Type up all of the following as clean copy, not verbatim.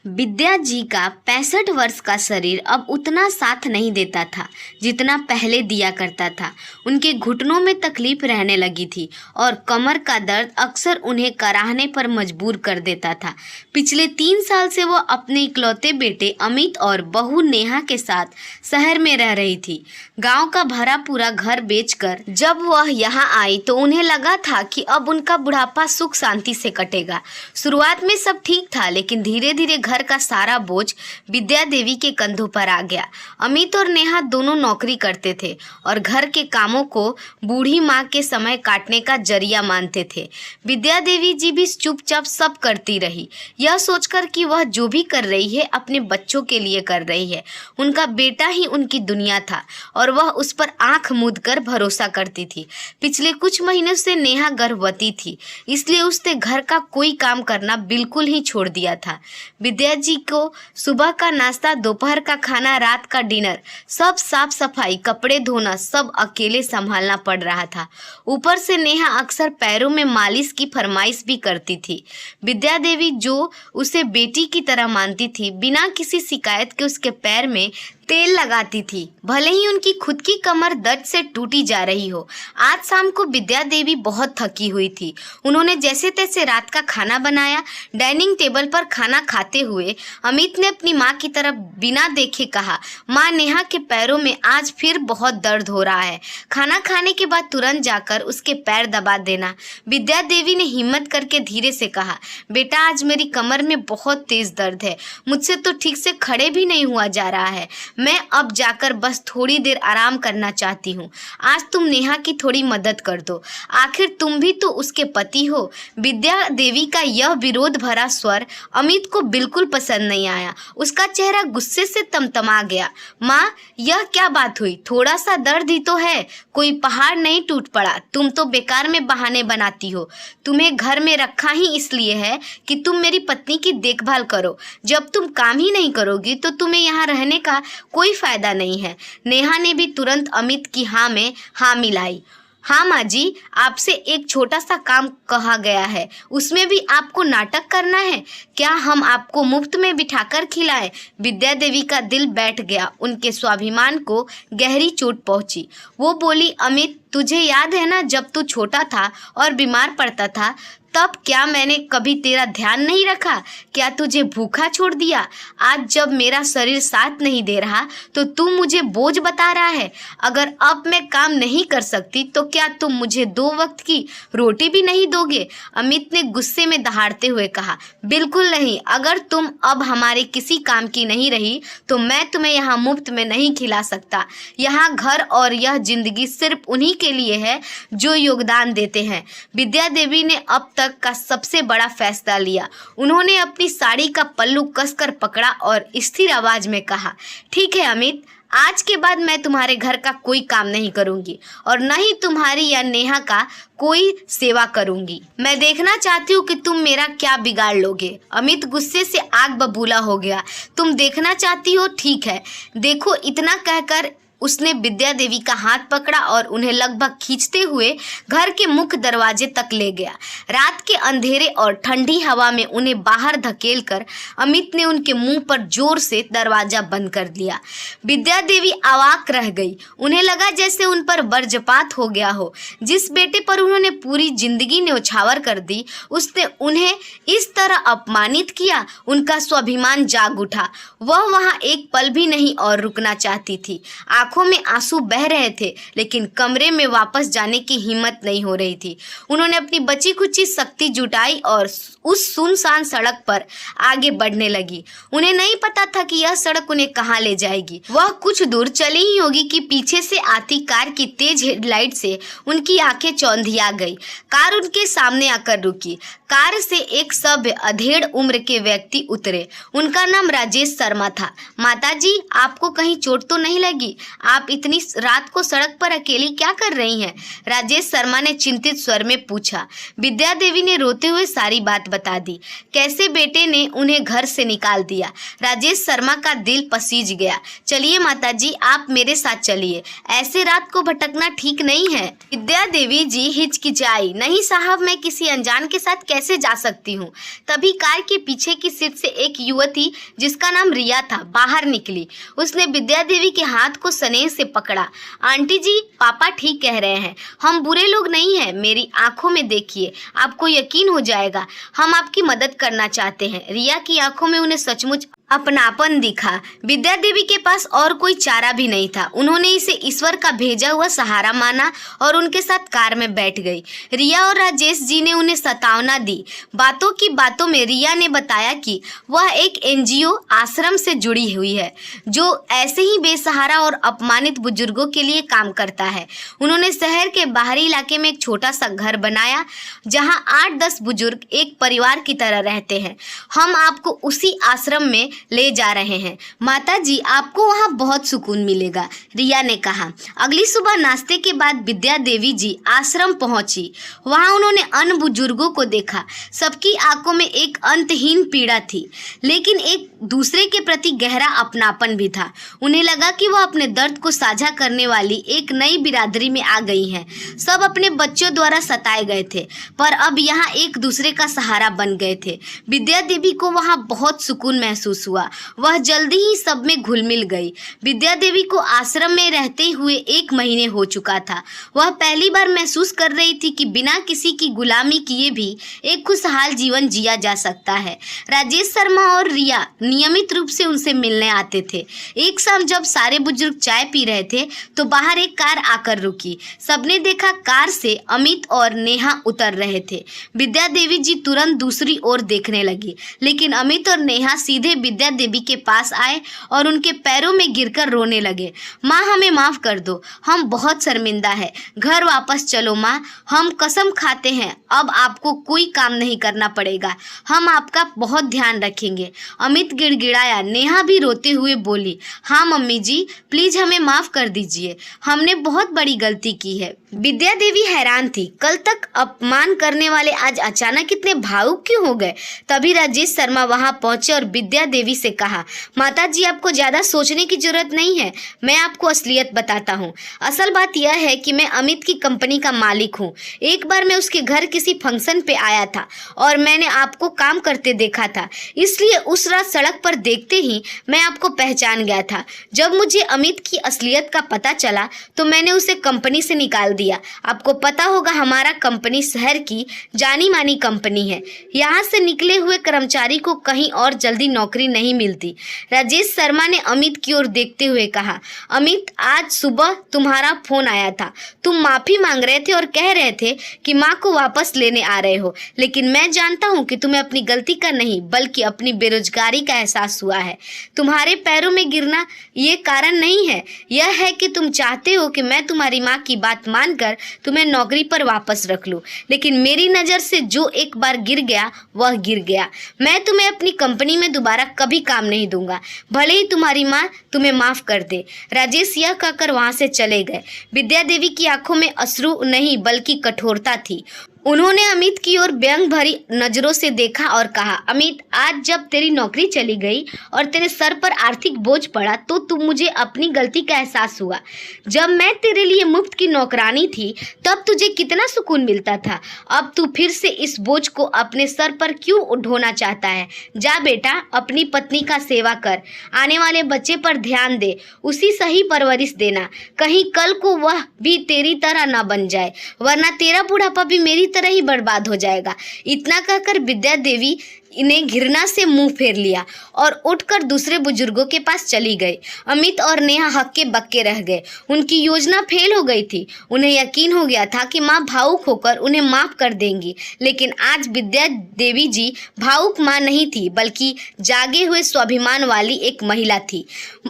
विद्या जी का 65 वर्ष का शरीर अब उतना साथ नहीं देता था जितना पहले दिया करता था। उनके घुटनों में तकलीफ रहने लगी थी और कमर का दर्द अक्सर उन्हें कराहने पर मजबूर कर देता था। पिछले 3 साल से वो अपने इकलौते बेटे अमित और बहू नेहा के साथ शहर में रह रही थी। गांव का भरा पूरा घर बेचकर जब वह यहाँ आई तो उन्हें लगा था कि अब उनका बुढ़ापा सुख शांति से कटेगा। शुरुआत में सब ठीक था, लेकिन धीरे धीरे घर का सारा बोझ विद्या देवी के कंधों पर आ गया। अमित और नेहा दोनों नौकरी करते थे और घर के कामों को बूढ़ी माँ के समय काटने का जरिया मानते थे। विद्या देवी जी भी चुपचाप सब करती रही, यह सोचकर कि वह जो भी कर रही है अपने बच्चों के लिए कर रही है। उनका बेटा ही उनकी दुनिया था और वह उस पर आंख मूंद कर भरोसा करती थी। पिछले कुछ महीनों से नेहा गर्भवती थी, इसलिए उसने घर का कोई काम करना बिल्कुल ही छोड़ दिया था। विद्या जी को सुबह का नाश्ता, दोपहर का खाना, रात का डिनर, सब साफ सफाई, कपड़े धोना सब अकेले संभालना पड़ रहा था। ऊपर से नेहा अक्सर पैरों में मालिश की फरमाइश भी करती थी। विद्या देवी जो उसे बेटी की तरह मानती थी, बिना किसी शिकायत के उसके पैर में तेल लगाती थी, भले ही उनकी खुद की कमर दर्द से टूटी जा रही हो। आज शाम को विद्या देवी बहुत थकी हुई थी। उन्होंने जैसे तैसे रात का खाना बनाया। डाइनिंग टेबल पर खाना खाते हुए अमित ने अपनी माँ की तरफ बिना देखे कहा, माँ, नेहा के पैरों में आज फिर बहुत दर्द हो रहा है। खाना खाने के बाद तुरंत जाकर उसके पैर दबा देना। विद्या देवी ने हिम्मत करके धीरे से कहा, बेटा, आज मेरी कमर में बहुत तेज दर्द है, मुझसे तो ठीक से खड़े भी नहीं हुआ जा रहा है। मैं अब जाकर बस थोड़ी देर आराम करना चाहती हूँ। आज तुम नेहा की थोड़ी मदद कर दो, आखिर तुम भी तो उसके पति हो। विद्या देवी का यह विरोध भरा स्वर अमित को बिल्कुल पसंद नहीं आया। उसका चेहरा गुस्से से तमतमा गया। माँ, यह क्या बात हुई? थोड़ा सा दर्द ही तो है, कोई पहाड़ नहीं टूट पड़ा। तुम तो बेकार में बहाने बनाती हो। तुम्हें घर में रखा ही इसलिए है कि तुम मेरी पत्नी की देखभाल करो। जब तुम काम ही नहीं करोगी तो तुम्हें यहाँ रहने का कोई फायदा नहीं है। नेहा ने भी तुरंत अमित की हाँ में हाँ मिलाई। हाँ माँ जी, आपसे एक छोटा सा काम कहा गया है, उसमें भी आपको नाटक करना है। क्या हम आपको मुफ्त में बिठाकर खिलाएं? विद्या देवी का दिल बैठ गया। उनके स्वाभिमान को गहरी चोट पहुंची। वो बोली, अमित, तुझे याद है ना, जब तू छोटा था और बीमार पड़ता था, तब क्या मैंने कभी तेरा ध्यान नहीं रखा? क्या तुझे भूखा छोड़ दिया? आज जब मेरा शरीर साथ नहीं दे रहा तो तू मुझे बोझ बता रहा है। अगर अब मैं काम नहीं कर सकती तो क्या तुम मुझे 2 वक्त की रोटी भी नहीं दोगे? अमित ने गुस्से में दहाड़ते हुए कहा, बिल्कुल नहीं। अगर तुम अब हमारे किसी काम की नहीं रही तो मैं तुम्हें यहाँ मुफ्त में नहीं खिला सकता। यहाँ घर और यह जिंदगी सिर्फ उन्हीं के लिए है जो योगदान देते हैं। विद्या देवी ने अब तक का सबसे बड़ा फैसला लिया। उन्होंने अपनी साड़ी का पल्लू कसकर पकड़ा और स्थिर आवाज में कहा, ठीक है अमित, आज के बाद मैं तुम्हारे घर का कोई काम नहीं करूंगी और न ही तुम्हारी या नेहा का कोई सेवा करूंगी। मैं देखना चाहती हूँ कि तुम मेरा क्या बिगाड़ लोगे। अमित गुस्से से आग बबूला हो गया। तुम देखना चाहती हो, ठीक है, देखो। इतना कहकर उसने विद्या देवी का हाथ पकड़ा और उन्हें लगभग खींचते हुए घर के मुख्य दरवाजे तक ले गया। रात के अंधेरे और ठंडी हवा में उन्हें बाहर धकेलकर अमित ने उनके मुंह पर जोर से दरवाजा बंद कर दिया। विद्या देवी अवाक रह गई। उन्हें लगा जैसे उन पर वज्रपात हो गया हो। जिस बेटे पर उन्होंने पूरी जिंदगी न्यौछावर कर दी, उसने उन्हें इस तरह अपमानित किया। उनका स्वाभिमान जाग उठा। वह वहां एक पल भी नहीं और रुकना चाहती थी। आंखों में आंसू बह रहे थे, लेकिन कमरे में वापस जाने की हिम्मत नहीं हो रही थी। उन्होंने अपनी बची खुची शक्ति जुटाई और उस सुनसान सड़क पर आगे बढ़ने लगी। उन्हें नहीं पता था कि यह सड़क उन्हें कहाँ ले जाएगी। वह कुछ दूर चली ही होगी कि पीछे से आती कार की तेज हेडलाइट से उनकी आंखें चौंधिया गई। कार उनके सामने आकर रुकी। कार से एक सभ्य अधेड़ उम्र के व्यक्ति उतरे। उनका नाम राजेश शर्मा था। माताजी, आपको कहीं चोट तो नहीं लगी? आप इतनी रात को सड़क पर अकेली क्या कर रही हैं? राजेश शर्मा ने चिंतित स्वर में पूछा। विद्या देवी ने रोते हुए सारी बात बता दी, कैसे बेटे ने उन्हें घर से निकाल दिया। राजेश शर्मा का दिल पसीज गया। चलिए माताजी, आप मेरे साथ चलिए, ऐसे रात को भटकना ठीक नहीं है। विद्या देवी जी हिचकिचाई। नहीं साहब, मैं किसी अनजान के साथ कैसे जा सकती हूँ। तभी कार के पीछे की सीट से एक युवती जिसका नाम रिया था बाहर निकली। उसने विद्या देवी के हाथ को स्नेह से पकड़ा। आंटी जी, पापा ठीक कह रहे हैं, हम बुरे लोग नहीं हैं। मेरी आंखों में देखिए, आपको यकीन हो जाएगा। हम आपकी मदद करना चाहते हैं। रिया की आंखों में उन्हें सचमुच अपनापन दिखा। विद्या देवी के पास और कोई चारा भी नहीं था। उन्होंने इसे ईश्वर का भेजा हुआ सहारा माना और उनके साथ कार में बैठ गई। रिया और राजेश जी ने उन्हें सतावना दी। बातों की बातों में रिया ने बताया कि वह एक एनजीओ आश्रम से जुड़ी हुई है जो ऐसे ही बेसहारा और अपमानित बुजुर्गों के लिए काम करता है। उन्होंने शहर के बाहरी इलाके में एक छोटा सा घर बनाया जहां 8-10 बुजुर्ग एक परिवार की तरह रहते हैं। हम आपको उसी आश्रम में ले जा रहे हैं। माता जी, आपको वहाँ बहुत सुकून मिलेगा, रिया ने कहा। अगली सुबह नाश्ते के बाद विद्या देवी जी आश्रम पहुंची। वहाँ उन्होंने अन्य बुजुर्गों को देखा। सबकी आंखों में एक अंतहीन पीड़ा थी, लेकिन एक दूसरे के प्रति गहरा अपनापन भी था। उन्हें लगा कि वह अपने दर्द को साझा करने वाली एक नई बिरादरी में आ गई हैं। सब अपने बच्चों द्वारा सताए गए थे, पर अब यहाँ एक दूसरे का सहारा बन गए थे। विद्या देवी को वहाँ बहुत सुकून महसूस हुआ। वह जल्दी ही सब में घुल मिल गई। विद्या देवी को आश्रम में रहते हुए 1 महीने हो चुका था। वह पहली बार महसूस कर रही थी कि बिना किसी की गुलामी किए भी एक खुशहाल जीवन जिया जा सकता है। राजेश शर्मा और रिया नियमित रूप से उनसे मिलने आते थे। एक शाम जब सारे बुजुर्ग चाय पी रहे थे तो बाहर एक कार आकर रुकी। सबने देखा कार से अमित और नेहा उतर रहे थे। विद्या देवी जी तुरंत दूसरी ओर देखने लगी, लेकिन अमित और नेहा सीधे विद्या देवी के पास आए और उनके पैरों में गिरकर रोने लगे। माँ, हमें माफ कर दो, हम बहुत शर्मिंदा है। घर वापस चलो माँ, हम कसम खाते हैं अब आपको कोई काम नहीं करना पड़ेगा। हम आपका बहुत ध्यान रखेंगे। अमित गिड़गिड़ाया। नेहा भी रोते हुए बोली, हाँ मम्मी जी, प्लीज हमें माफ कर दीजिए, हमने बहुत बड़ी गलती की है। विद्या देवी हैरान थी। कल तक अपमान करने वाले आज अचानक इतने भावुक क्यों हो गए? तभी राजेश शर्मा वहां पहुंचे और विद्या देवी से कहा, माता जी, आपको ज्यादा सोचने की जरूरत नहीं है, मैं आपको असलियत बताता हूँ। असल बात यह है कि मैं अमित की कंपनी का मालिक हूँ। एक बार मैं उसके घर किसी फंक्शन पे आया था और मैंने आपको काम करते देखा था, इसलिए उस रात सड़क पर देखते ही मैं आपको पहचान गया था। जब मुझे अमित की असलियत का पता चला तो मैंने उसे कंपनी से निकाल दिया। आपको पता होगा, हमारा कंपनी शहर की जानी मानी कंपनी है। यहाँ से निकले हुए कर्मचारी को कहीं और जल्दी नौकरी नहीं मिलती। राजेश शर्मा ने अमित की ओर देखते हुए कहा, अमित, आज सुबह तुम्हारा फोन आया था। तुम माफी मांग रहे थे और कह रहे थे कि माँ को वापस लेने आ रहे हो, लेकिन मैं जानता हूँ कि तुम्हें अपनी गलती का नहीं बल्कि अपनी बेरोजगारी का एहसास हुआ है। तुम्हारे पैरों में गिरना ये कारण नहीं है, यह है कि तुम चाहते हो कि मैं तुम्हारी माँ की बात मानकर तुम्हें नौकरी पर वापस रख लूं, लेकिन मेरी नज़र से जो एक बार गिर गया वह गिर गया। मैं तुम्हें अपनी कंपनी में दोबारा कभी काम नहीं दूंगा, भले ही तुम्हारी माँ तुम्हें माफ कर दे। राजेश यह कहकर वहां से चले गए। विद्या देवी की आंखों में अश्रु नहीं बल्कि कठोरता थी। उन्होंने अमित की ओर व्यंग भरी नजरों से देखा और कहा, अमित, आज जब तेरी नौकरी चली गई और तेरे सर पर आर्थिक बोझ पड़ा तो मुझे अपनी गलती का एहसास हुआ। जब मैं तेरे लिए मुफ्त की नौकरानी थी तब तुझे कितना सुकून मिलता था। अब तू फिर से इस बोझ को अपने सर पर क्यों ढोना चाहता है? जा बेटा, अपनी पत्नी का सेवा कर, आने वाले बच्चे पर ध्यान दे, उसी सही परवरिश देना। कहीं कल को वह भी तेरी तरह ना बन जाए, वरना तेरा बुढ़ापा भी मेरी तरह ही बर्बाद हो जाएगा। इतना कहकर विद्या देवी ने घृणा से मुंह फेर लिया और उठकर दूसरे बुजुर्गों के पास चली गई। अमित और नेहा हक्के बक्के रह गए। उनकी योजना फेल हो गई थी। उन्हें यकीन हो गया था कि माँ भावुक होकर उन्हें माफ कर देंगी, लेकिन आज विद्या देवी जी भावुक माँ नहीं थी बल्कि जागे हुए स्वाभिमान वाली एक महिला थी।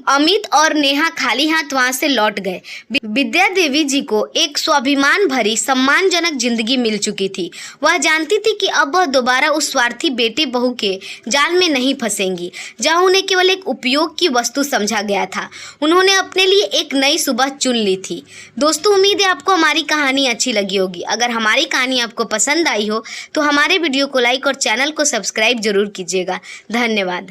अमित और नेहा खाली हाथ वहां से लौट गए। विद्या देवी जी को एक स्वाभिमान भरी सम्मानजनक जिंदगी मिल चुकी थी। वह जानती थी कि अब वह दोबारा उस स्वार्थी बेटे बहू के जाल में नहीं फंसेंगी, जहां उन्हें केवल एक उपयोग की वस्तु समझा गया था। उन्होंने अपने लिए एक नई सुबह चुन ली थी। दोस्तों, उम्मीद है आपको हमारी कहानी अच्छी लगी होगी। अगर हमारी कहानी आपको पसंद आई हो तो हमारे वीडियो को लाइक और चैनल को सब्सक्राइब जरूर कीजिएगा। धन्यवाद।